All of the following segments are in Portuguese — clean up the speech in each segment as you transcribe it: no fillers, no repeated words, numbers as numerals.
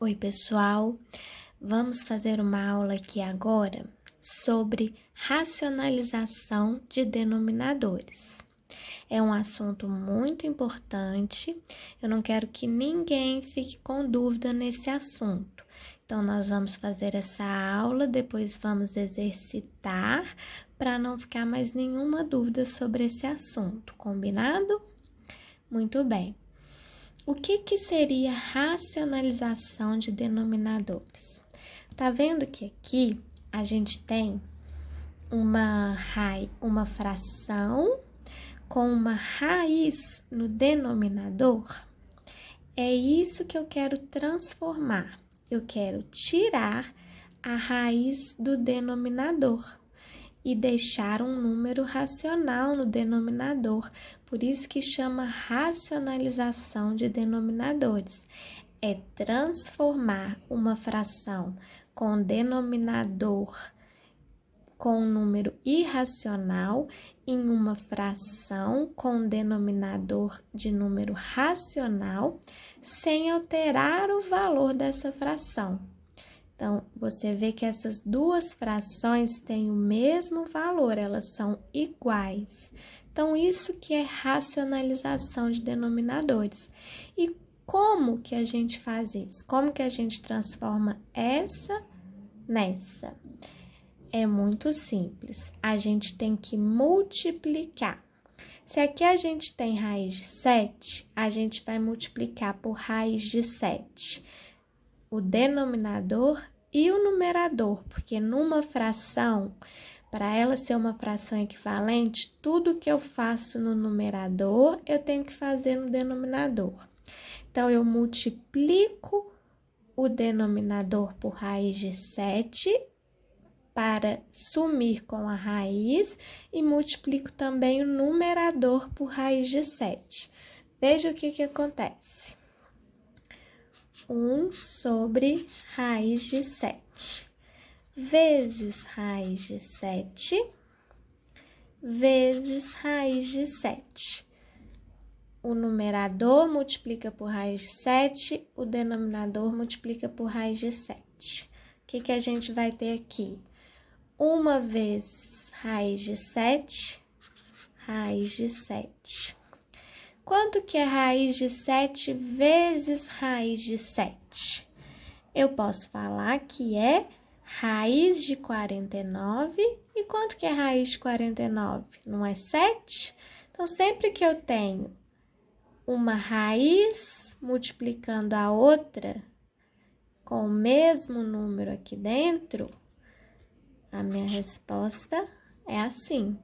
Oi, pessoal! Vamos fazer uma aula aqui agora sobre racionalização de denominadores. É um assunto muito importante, eu não quero que ninguém fique com dúvida nesse assunto. Então, nós vamos fazer essa aula, depois vamos exercitar para não ficar mais nenhuma dúvida sobre esse assunto, combinado? Muito bem. O que seria racionalização de denominadores? Tá vendo que aqui a gente tem uma fração com uma raiz no denominador? É isso que eu quero transformar. Eu quero tirar a raiz do denominador e deixar um número racional no denominador. Por isso que chama racionalização de denominadores. É transformar uma fração com denominador com um número irracional em uma fração com denominador de número racional, sem alterar o valor dessa fração. Então, você vê que essas duas frações têm o mesmo valor, elas são iguais. Então, isso que é racionalização de denominadores. E como que a gente faz isso? Como que a gente transforma essa nessa? É muito simples. A gente tem que multiplicar. Se aqui a gente tem raiz de 7, a gente vai multiplicar por raiz de 7. O denominador e o numerador, porque numa fração, para ela ser uma fração equivalente, tudo que eu faço no numerador, eu tenho que fazer no denominador. Então, eu multiplico o denominador por raiz de 7 para sumir com a raiz e multiplico também o numerador por raiz de 7. Veja o que acontece. 1 sobre raiz de 7 vezes raiz de 7 vezes raiz de 7. O numerador multiplica por raiz de 7, o denominador multiplica por raiz de 7. O que a gente vai ter aqui? 1 vezes raiz de 7, raiz de 7. Quanto que é raiz de 7 vezes raiz de 7? Eu posso falar que é raiz de 49. E quanto que é raiz de 49? Não é 7? Então, sempre que eu tenho uma raiz multiplicando a outra com o mesmo número aqui dentro, a minha resposta é assim.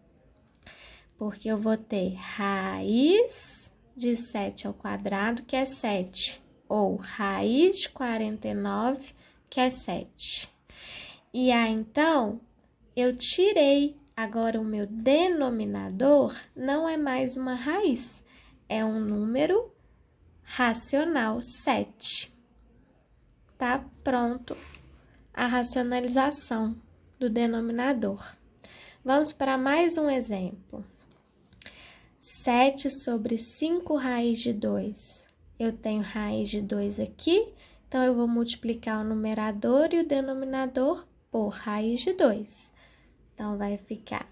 Porque eu vou ter raiz de 7 ao quadrado, que é 7, ou raiz de 49, que é 7. E aí, então, eu tirei. Agora, o meu denominador não é mais uma raiz, é um número racional, 7. Tá pronto a racionalização do denominador. Vamos para mais um exemplo. 7 sobre 5 raiz de 2. Eu tenho raiz de 2 aqui, então eu vou multiplicar o numerador e o denominador por raiz de 2. Então, vai ficar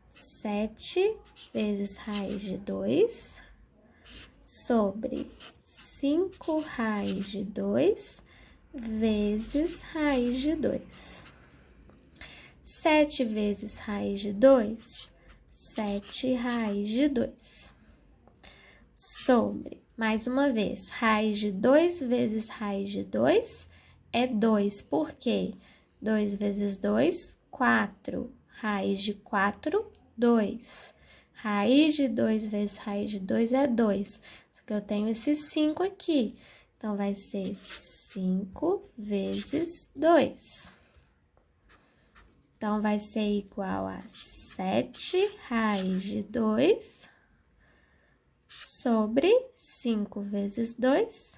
7 vezes raiz de 2 sobre 5 raiz de 2 vezes raiz de 2. 7 vezes raiz de 2, 7 raiz de 2. Sobre, mais uma vez, raiz de 2 vezes raiz de 2 é 2. Por quê? 2 vezes 2, 4. Raiz de 4, 2. Raiz de 2 vezes raiz de 2 é 2. Só que eu tenho esse 5 aqui. Então, vai ser 5 vezes 2. Então, vai ser igual a 7 raiz de 2 sobre 5 vezes 2,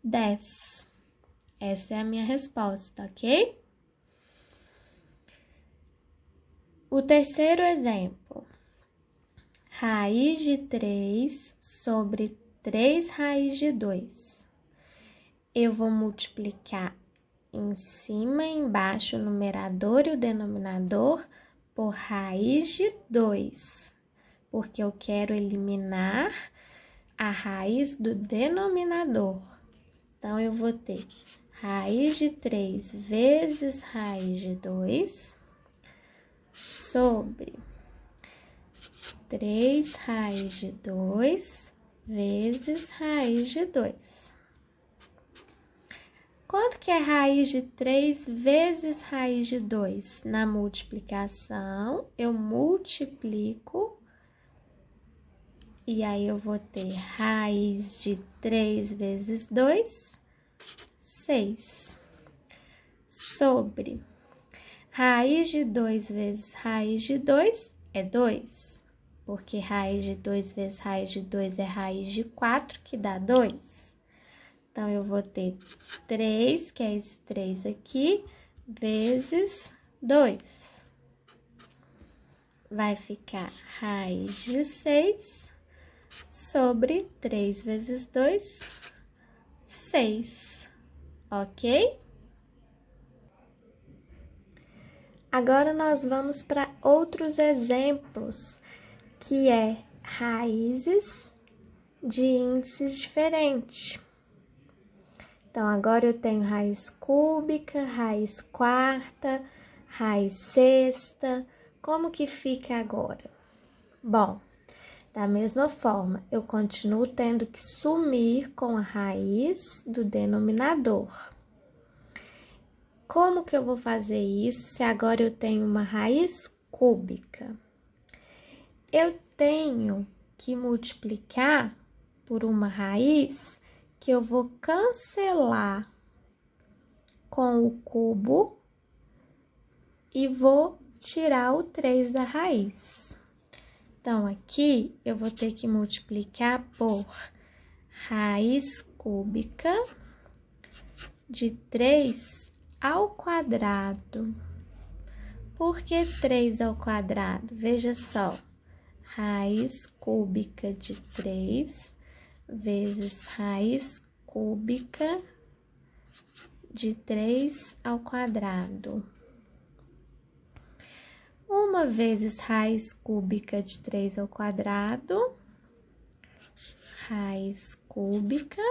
10. Essa é a minha resposta, ok? O terceiro exemplo. Raiz de 3 sobre 3 raiz de 2. eu vou multiplicar em cima e embaixo o numerador e o denominador por raiz de 2, porque eu quero eliminar a raiz do denominador. Então, eu vou ter raiz de 3 vezes raiz de 2 sobre 3 raiz de 2 vezes raiz de 2. Quanto que é raiz de 3 vezes raiz de 2? Na multiplicação, eu multiplico e aí eu vou ter raiz de 3 vezes 2, 6, sobre raiz de 2 vezes raiz de 2 é 2, porque raiz de 2 vezes raiz de 2 é raiz de 4, que dá 2. Então, eu vou ter 3, que é esse 3 aqui, vezes 2. Vai ficar raiz de 6 sobre 3 vezes 2, 6. Ok? Agora, nós vamos para outros exemplos, que é raízes de índices diferentes. Então, agora eu tenho raiz cúbica, raiz quarta, raiz sexta. Como que fica agora? Bom, da mesma forma, eu continuo tendo que sumir com a raiz do denominador. Como que eu vou fazer isso se agora eu tenho uma raiz cúbica? Eu tenho que multiplicar por uma raiz que eu vou cancelar com o cubo e vou tirar o 3 da raiz. Então, aqui eu vou ter que multiplicar por raiz cúbica de 3 ao quadrado. Por que 3 ao quadrado? Veja só, raiz cúbica de 3 vezes raiz cúbica de 3 ao quadrado. 1 vezes raiz cúbica de 3 ao quadrado, raiz cúbica,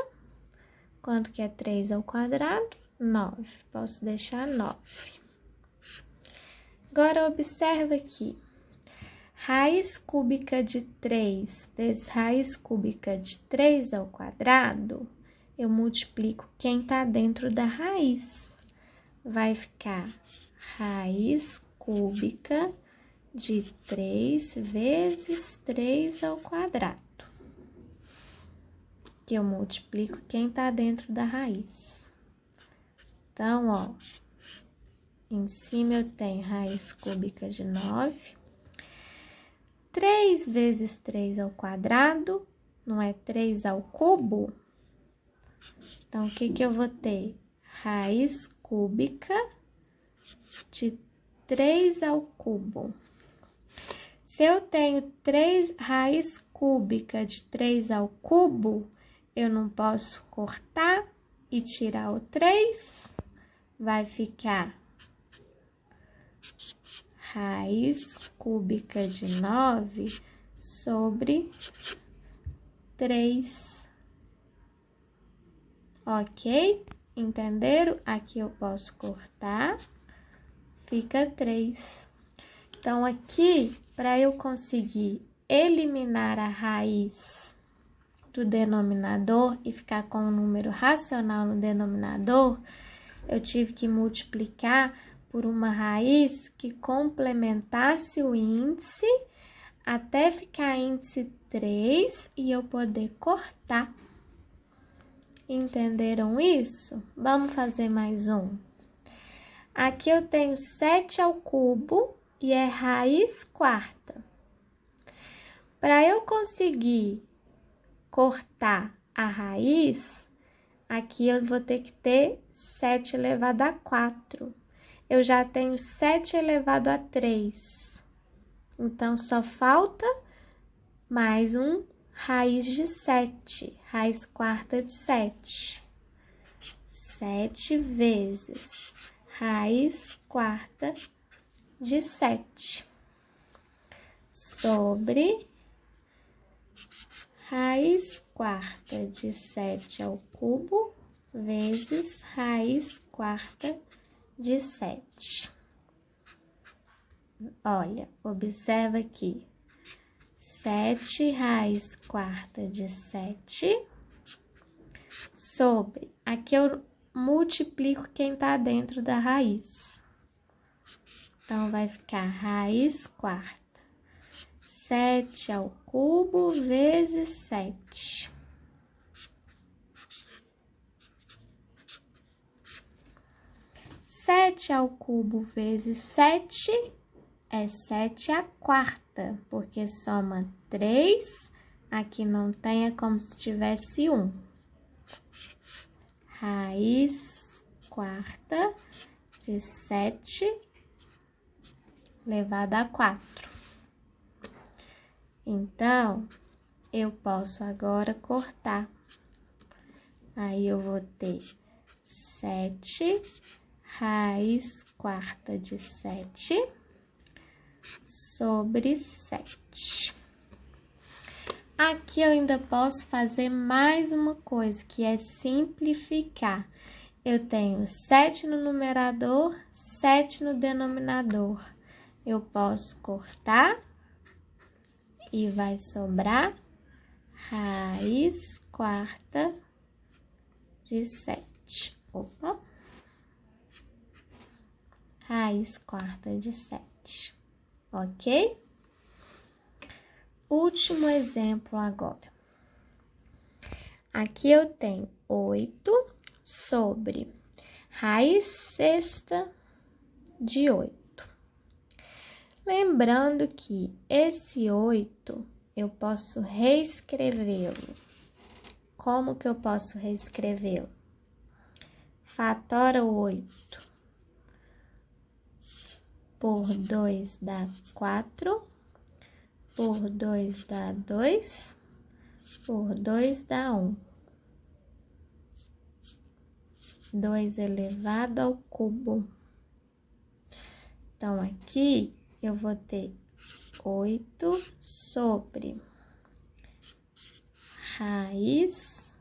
quanto que é 3 ao quadrado? 9, posso deixar 9. Agora, observa aqui. Raiz cúbica de 3 vezes raiz cúbica de 3 ao quadrado, eu multiplico quem está dentro da raiz. Vai ficar raiz cúbica de 3 vezes 3 ao quadrado. Que eu multiplico quem está dentro da raiz. Então, ó, em cima eu tenho raiz cúbica de 9. 3 vezes 3 ao quadrado, não é 3 ao cubo? Então, o que que eu vou ter? Raiz cúbica de 3 ao cubo. Se eu tenho raiz cúbica de 3 ao cubo, eu não posso cortar e tirar o 3, vai ficar raiz cúbica de 9 sobre 3. Ok? Entenderam? Aqui eu posso cortar, fica 3. Então, aqui, para eu conseguir eliminar a raiz do denominador e ficar com um número racional no denominador, eu tive que multiplicar por uma raiz que complementasse o índice até ficar índice 3 e eu poder cortar. Entenderam isso? Vamos fazer mais um. Aqui eu tenho 7 ao cubo e é raiz quarta. Para eu conseguir cortar a raiz, aqui eu vou ter que ter 7 elevado a 4. Eu já tenho 7 elevado a 3. Então, só falta mais um raiz de 7, raiz quarta de 7. 7 vezes raiz quarta de 7 sobre raiz quarta de 7 ao cubo vezes raiz quarta de 7. Olha, observa aqui. 7 raiz quarta de 7 sobre... Aqui eu multiplico quem tá dentro da raiz. Então, vai ficar raiz quarta. 7 ao cubo vezes 7. Sete ao cubo vezes 7 é 7 à quarta, porque soma 3, aqui não tem, é como se tivesse 1. Raiz quarta de 7 elevado a 4. Então, eu posso agora cortar. Aí, eu vou ter 7 raiz quarta de 7 sobre 7. Aqui eu ainda posso fazer mais uma coisa, que é simplificar. Eu tenho 7 no numerador, 7 no denominador. Eu posso cortar e vai sobrar raiz quarta de 7. Opa! Raiz quarta de 7, ok? Último exemplo agora. Aqui eu tenho 8 sobre raiz sexta de 8. Lembrando que esse 8 eu posso reescrevê-lo. Como que eu posso reescrevê-lo? Fatora 8 por 2 dá 4, por 2 dá 2, por 2 dá 1. 2 elevado ao cubo. Então, aqui eu vou ter 8 sobre raiz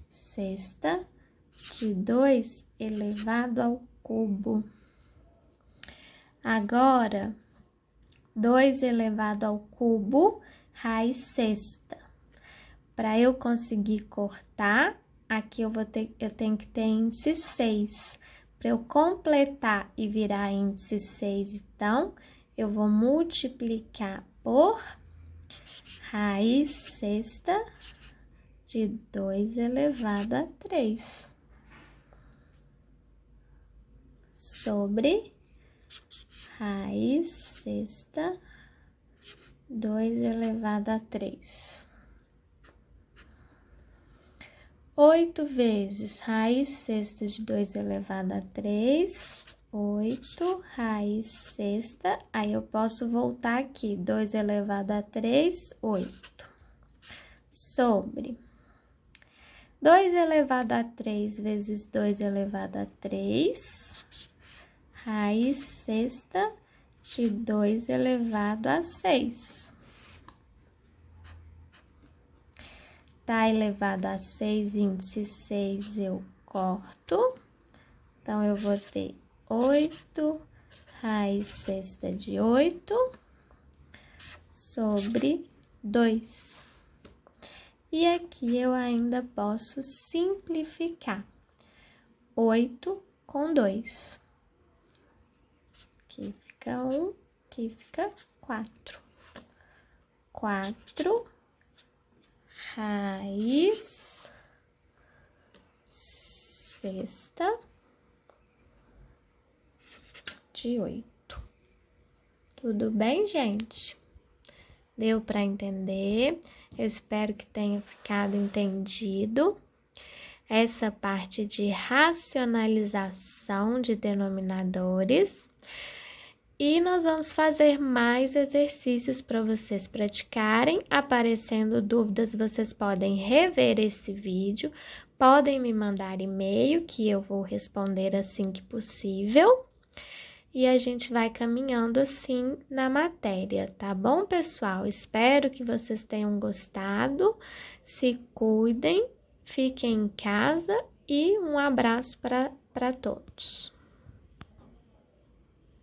sexta de 2 elevado ao cubo. Agora, 2 elevado ao cubo, raiz sexta. Para eu conseguir cortar, aqui eu tenho que ter índice 6. Para eu completar e virar índice 6, então, eu vou multiplicar por raiz sexta de 2 elevado a 3. Sobre raiz sexta, 2 elevado a 3. 8 vezes raiz sexta de 2 elevado a 3, 8, raiz sexta, aí eu posso voltar aqui, 2 elevado a 3, 8. Sobre 2 elevado a 3 vezes 2 elevado a 3... Raiz sexta de 2 elevado a 6. Tá elevado a 6, índice 6 eu corto. Então, eu vou ter 8 raiz sexta de 8 sobre 2. E aqui eu ainda posso simplificar. 8 com 2. Aqui fica 1, aqui fica 4. 4 raiz sexta de 8. Tudo bem, gente? Deu para entender? Eu espero que tenha ficado entendido. Essa parte de racionalização de denominadores. E nós vamos fazer mais exercícios para vocês praticarem. Aparecendo dúvidas, vocês podem rever esse vídeo, Podem me mandar e-mail que eu vou responder assim que possível. E a gente vai caminhando assim na matéria, tá bom, pessoal? Espero que vocês tenham gostado. Se cuidem, fiquem em casa e um abraço para todos.